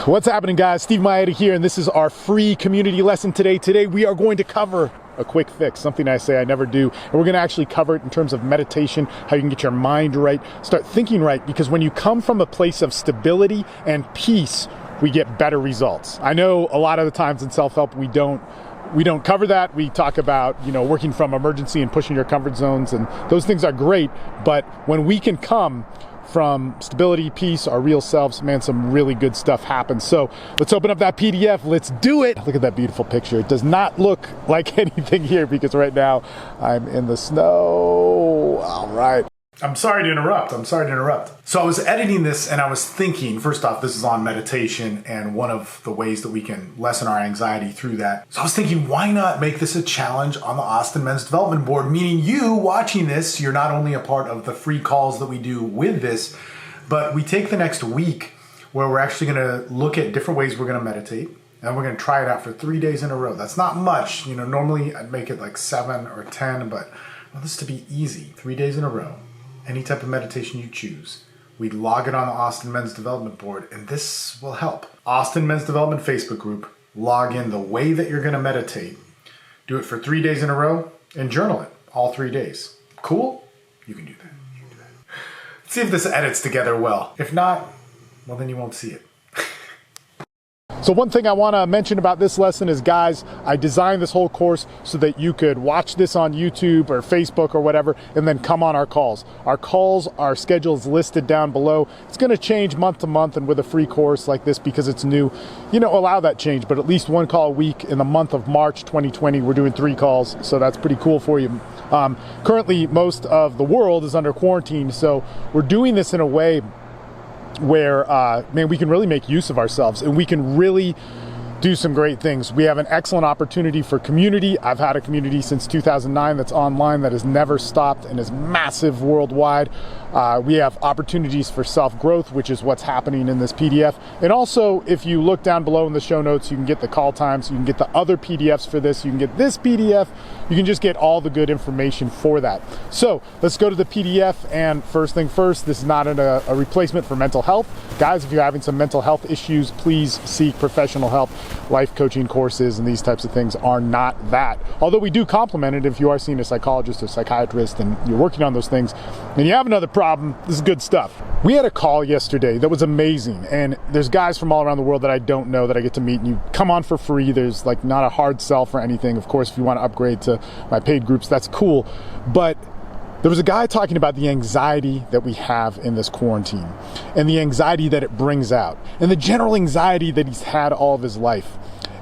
What's happening, guys? Steve Mayeda here, and this is our free community lesson today. Today we are going to cover a quick fix, something I say I never do, and we're going to actually cover it in terms of meditation, how you can get your mind right, start thinking right, because when you come from a place of stability and peace, we get better results. I know a lot of the times in self-help we don't cover that. We talk about, working from emergency and pushing your comfort zones, and those things are great, but when we can come from stability, peace, our real selves, man, some really good stuff happens. So let's open up that PDF. Let's do it. Look at that beautiful picture. It does not look like anything here because right now I'm in the snow. All right. I'm sorry to interrupt. So I was editing this and I was thinking, first off, this is on meditation and one of the ways that we can lessen our anxiety through that. So I was thinking, why not make this a challenge on the Austin Men's Development Board? Meaning you watching this, you're not only a part of the free calls that we do with this, but we take the next week where we're actually going to look at different ways we're going to meditate. And we're going to try it out for 3 days in a row. That's not much. Normally I'd make it like 7 or 10, but I want this to be easy. 3 days in a row. Any type of meditation you choose. We log it on the Austin Men's Development Board, and this will help. Austin Men's Development Facebook group. Log in the way that you're going to meditate. Do it for 3 days in a row, and journal it all 3 days. Cool? You can do that. Let's see if this edits together well. If not, well, then you won't see it. So one thing I want to mention about this lesson is, guys, I designed this whole course so that you could watch this on YouTube or Facebook or whatever, and then come on our calls. Our schedule is listed down below. It's going to change month to month, and with a free course like this, because it's new, allow that change, but at least 1 call a week. In the month of March 2020, we're doing 3 calls, so that's pretty cool for you. Currently, most of the world is under quarantine, so we're doing this in a way where, we can really make use of ourselves and we can really do some great things. We have an excellent opportunity for community. I've had a community since 2009 that's online that has never stopped and is massive worldwide. We have opportunities for self-growth, which is what's happening in this PDF. And also, if you look down below in the show notes, you can get the call times, you can get the other PDFs for this, you can get this PDF, you can just get all the good information for that. So let's go to the PDF, and first thing first, this is not a replacement for mental health. Guys, if you're having some mental health issues, please seek professional help. Life coaching courses and these types of things are not that. Although we do complement it if you are seeing a psychologist or psychiatrist and you're working on those things and you have another problem, this is good stuff. We had a call yesterday that was amazing, and there's guys from all around the world that I don't know that I get to meet, and you come on for free. There's like not a hard sell for anything. Of course, if you want to upgrade to my paid groups, that's cool. But there was a guy talking about the anxiety that we have in this quarantine and the anxiety that it brings out and the general anxiety that he's had all of his life.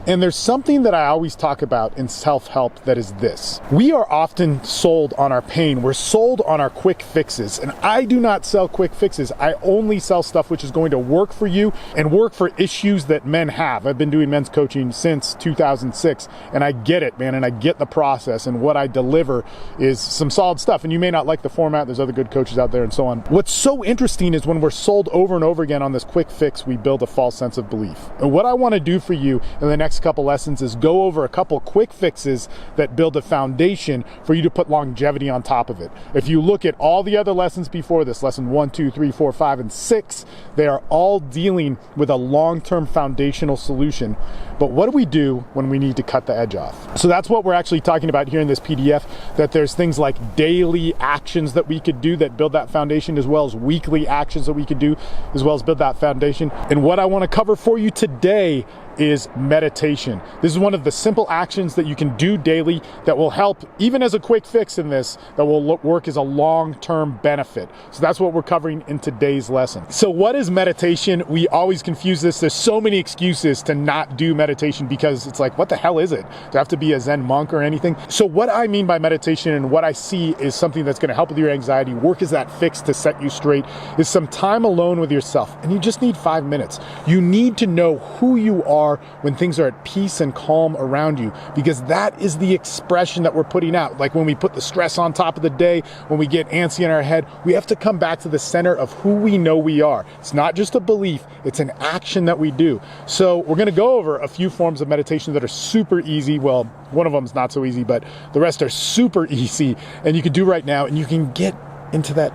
And there's something that I always talk about in self-help that is this. We are often sold on our pain. We're sold on our quick fixes. And I do not sell quick fixes. I only sell stuff which is going to work for you and work for issues that men have. I've been doing men's coaching since 2006, and I get it, man, and I get the process, and what I deliver is some solid stuff. And you may not like the format. There's other good coaches out there and so on. What's so interesting is when we're sold over and over again on this quick fix, we build a false sense of belief. And what I want to do for you in the next couple lessons is go over a couple quick fixes that build a foundation for you to put longevity on top of it. If you look at all the other lessons before this, lesson 1, 2, 3, 4, 5, and 6, they are all dealing with a long-term foundational solution. But what do we do when we need to cut the edge off? So that's what we're actually talking about here in this PDF, that there's things like daily actions that we could do that build that foundation, as well as weekly actions that we could do, as well as build that foundation. And what I want to cover for you today is meditation. This is one of the simple actions that you can do daily that will help, even as a quick fix in this, that will work as a long-term benefit. So that's what we're covering in today's lesson. So what is meditation? We always confuse this. There's so many excuses to not do meditation because it's like, what the hell is it? Do I have to be a Zen monk or anything? So what I mean by meditation and what I see is something that's going to help with your anxiety, work as that fix to set you straight, is some time alone with yourself. And you just need 5 minutes. You need to know who you are when things are at peace and calm around you, because that is the expression that we're putting out. Like when we put the stress on top of the day, when we get antsy in our head, we have to come back to the center of who we know we are. It's not just a belief, it's an action that we do. So we're going to go over a few forms of meditation that are super easy. Well, one of them is not so easy, but the rest are super easy, and you can do right now, and you can get into that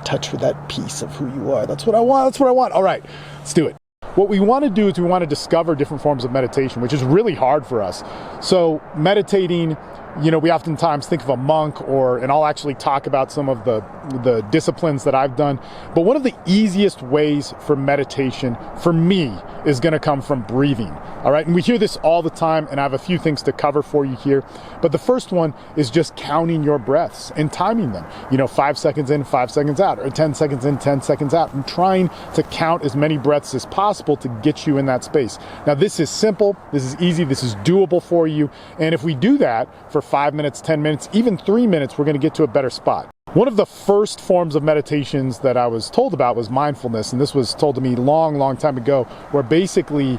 touch with that piece of who you are. That's what I want. All right, let's do it. what we want to do is we want to discover different forms of meditation, which is really hard for us. So meditating, you know, we oftentimes think of a monk, and I'll actually talk about some of the disciplines that I've done. But one of the easiest ways for meditation for me is going to come from breathing. All right. And we hear this all the time, and I have a few things to cover for you here. But the first one is just counting your breaths and timing them. You know, 5 seconds in, 5 seconds out, or 10 seconds in, 10 seconds out, and trying to count as many breaths as possible to get you in that space. Now, this is simple. This is easy. This is doable for you. And if we do that for 5 minutes, 10 minutes, even 3 minutes, we're going to get to a better spot. One of the first forms of meditations that I was told about was mindfulness. And this was told to me long time ago, where basically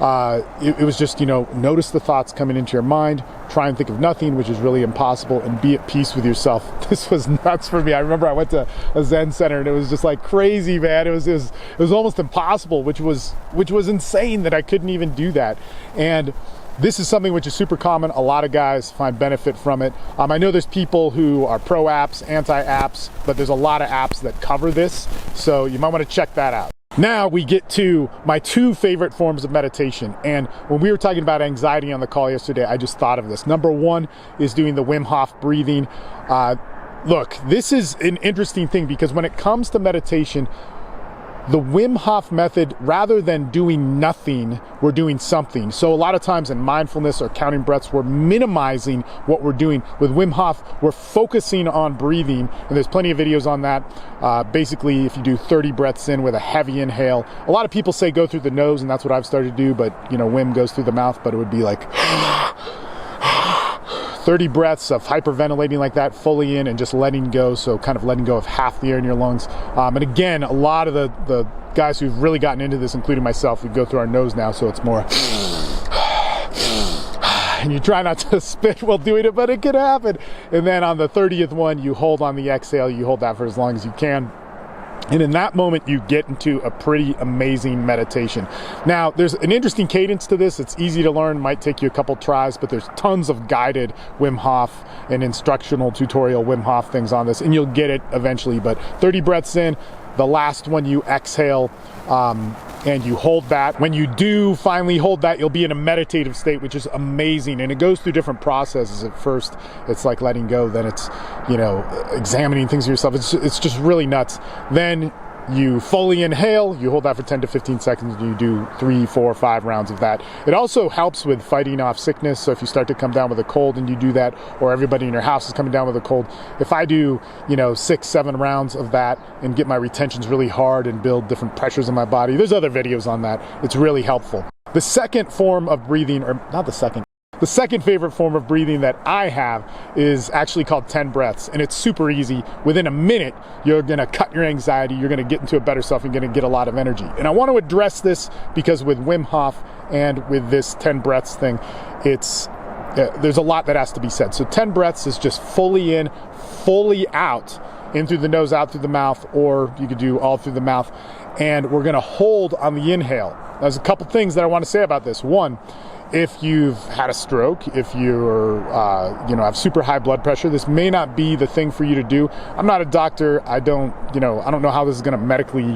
it was just, you know, notice the thoughts coming into your mind, try and think of nothing, which is really impossible, and be at peace with yourself. This was nuts for me. I remember I went to a Zen center and it was just like crazy, man. It was almost impossible, which was insane that I couldn't even do that. And this is something which is super common. A lot of guys find benefit from it. I know there's people who are pro apps, anti-apps, but there's a lot of apps that cover this. So you might want to check that out. Now we get to my 2 favorite forms of meditation. And when we were talking about anxiety on the call yesterday, I just thought of this. Number 1 is doing the Wim Hof breathing. Look, this is an interesting thing because when it comes to meditation, the Wim Hof method, rather than doing nothing, we're doing something. So a lot of times in mindfulness or counting breaths, we're minimizing what we're doing. With Wim Hof, we're focusing on breathing, and there's plenty of videos on that. Basically, if you do 30 breaths in with a heavy inhale, a lot of people say go through the nose, and that's what I've started to do, but you know, Wim goes through the mouth, but it would be like 30 breaths of hyperventilating like that, fully in and just letting go. So kind of letting go of half the air in your lungs. And again, a lot of the guys who've really gotten into this, including myself, we go through our nose now. So it's more, and you try not to spit while doing it, but it could happen. And then on the 30th one, you hold on the exhale, you hold that for as long as you can. And in that moment, you get into a pretty amazing meditation. Now, there's an interesting cadence to this. It's easy to learn, might take you a couple tries, but there's tons of guided Wim Hof and instructional tutorial Wim Hof things on this, and you'll get it eventually. But 30 breaths in, the last one you exhale, and you hold that. When you do finally hold that, you'll be in a meditative state, which is amazing. And it goes through different processes. At first, it's like letting go. Then it's, you know, examining things of yourself. It's just really nuts. Then you fully inhale, you hold that for 10 to 15 seconds, and you do 3, 4, 5 rounds of that. It also helps with fighting off sickness. So if you start to come down with a cold and you do that, or everybody in your house is coming down with a cold, if I do, you know, 6, 7 rounds of that and get my retentions really hard and build different pressures in my body, there's other videos on that. It's really helpful. The second form of breathing, or not the second, the second favorite form of breathing that I have is actually called 10 breaths, and it's super easy. Within a minute, you're gonna cut your anxiety, you're gonna get into a better self, you're gonna get a lot of energy. And I want to address this because with Wim Hof and with this 10 breaths thing, there's a lot that has to be said. So 10 breaths is just fully in, fully out, in through the nose, out through the mouth, or you could do all through the mouth. And we're gonna hold on the inhale. There's a couple things that I want to say about this. One, if you've had a stroke, if you're, have super high blood pressure, this may not be the thing for you to do. I'm not a doctor. I don't know how this is going to medically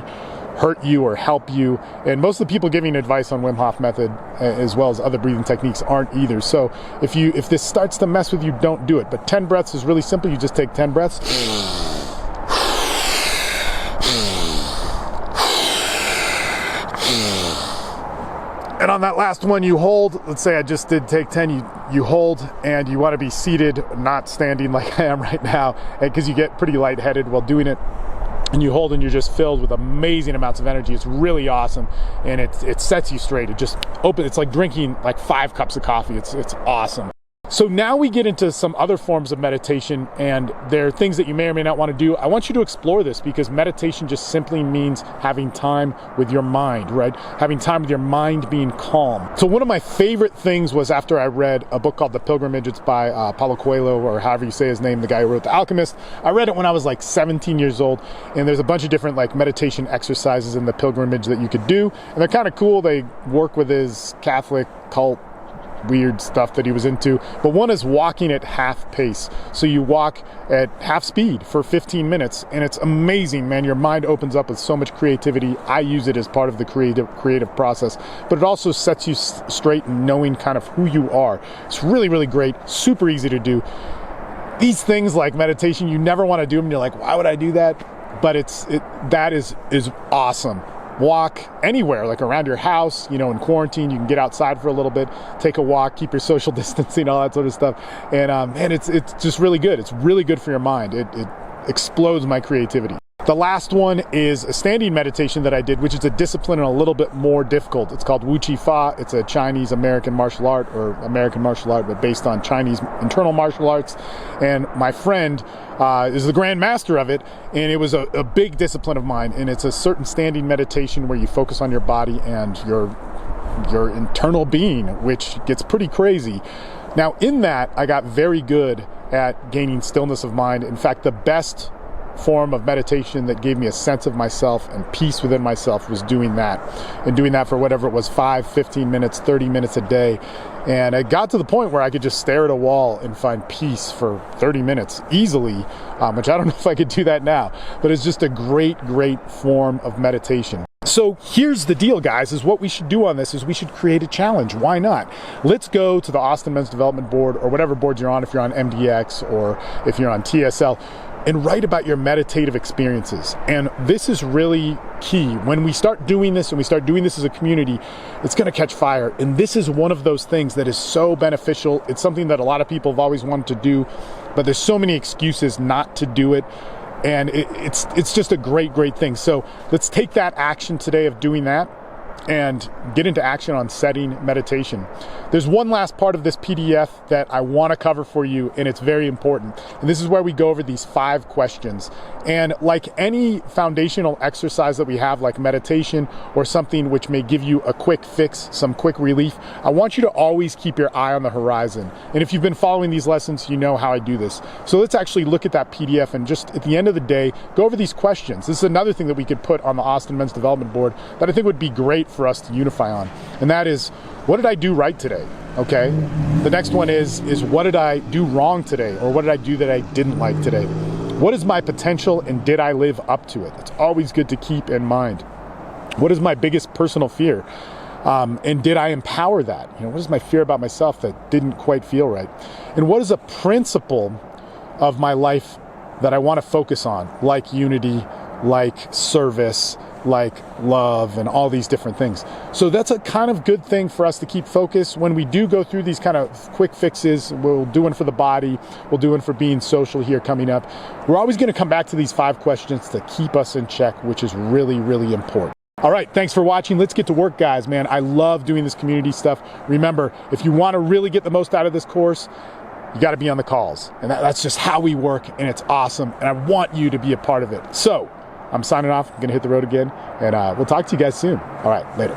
hurt you or help you. And most of the people giving advice on Wim Hof method, as well as other breathing techniques, aren't either. So if this starts to mess with you, don't do it. But 10 breaths is really simple. You just take 10 breaths. And on that last one, you hold. Let's say I just did take 10, you hold, and you want to be seated, not standing like I am right now, because you get pretty lightheaded while doing it. And you hold and you're just filled with amazing amounts of energy. It's really awesome, and it sets you straight. It just opens. It's like drinking like 5 cups of coffee. It's awesome. So now we get into some other forms of meditation, and there are things that you may or may not want to do. I want you to explore this because meditation just simply means having time with your mind, right? Having time with your mind being calm. So one of my favorite things was after I read a book called The Pilgrimage. It's by Paulo Coelho, or however you say his name, the guy who wrote The Alchemist. I read it when I was like 17 years old, and there's a bunch of different like meditation exercises in The Pilgrimage that you could do, and they're kind of cool. They work with his Catholic cult weird stuff that he was into. But one is walking at half pace. So you walk at half speed for 15 minutes, and it's amazing, man. Your mind opens up with so much creativity. I use it as part of the creative process, but it also sets you straight in knowing kind of who you are. It's really, really great, super easy to do. These things like meditation, you never want to do them. You're like, why would I do that? But that is awesome. Walk anywhere, like around your house, you know, in quarantine, you can get outside for a little bit, take a walk, keep your social distancing, all that sort of stuff. And it's just really good. It's really good for your mind. It explodes my creativity. The last one is a standing meditation that I did, which is a discipline and a little bit more difficult. It's called Wu Chi Fa. It's a Chinese-American martial art, or American martial art, but based on Chinese internal martial arts. And my friend is the grand master of it, and it was a big discipline of mine. And it's a certain standing meditation where you focus on your body and your internal being, which gets pretty crazy. Now, in that, I got very good at gaining stillness of mind. In fact, the best form of meditation that gave me a sense of myself and peace within myself was doing that, and doing that for whatever it was, 5, 15 minutes, 30 minutes a day. And it got to the point where I could just stare at a wall and find peace for 30 minutes easily, which I don't know if I could do that now, but it's just a great, great form of meditation. So here's the deal, guys, is what we should do on this is we should create a challenge. Why not? Let's go to the Austin Men's Development Board, or whatever board you're on, if you're on MDX or if you're on TSL, and write about your meditative experiences. And this is really key. When we start doing this, and we start doing this as a community, it's gonna catch fire. And this is one of those things that is so beneficial. It's something that a lot of people have always wanted to do, but there's so many excuses not to do it. And it's just a great, great thing. So let's take that action today of doing that and get into action on setting meditation. There's one last part of this PDF that I want to cover for you, and it's very important. And this is where we go over these 5 questions. And like any foundational exercise that we have, like meditation or something which may give you a quick fix, some quick relief, I want you to always keep your eye on the horizon. And if you've been following these lessons, you know how I do this. So let's actually look at that PDF and just at the end of the day, go over these questions. This is another thing that we could put on the Austin Men's Development Board that I think would be great for us to unify on. And that is, what did I do right today? Okay. The next one is what did I do wrong today? Or what did I do that I didn't like today? What is my potential, and did I live up to it? It's always good to keep in mind. What is my biggest personal fear? And did I empower that? You know, what is my fear about myself that didn't quite feel right? And what is a principle of my life that I want to focus on, like unity, like service, like love, and all these different things. So that's a kind of good thing for us to keep focused when we do go through these kind of quick fixes. We'll do one for the body, we'll do one for being social here coming up. We're always going to come back to these 5 questions to keep us in check, which is really, really important. All right, thanks for watching. Let's get to work, guys, man. I love doing this community stuff. Remember, if you want to really get the most out of this course, you got to be on the calls. And that's just how we work, and it's awesome. And I want you to be a part of it. So I'm signing off. I'm going to hit the road again, and we'll talk to you guys soon. All right, later.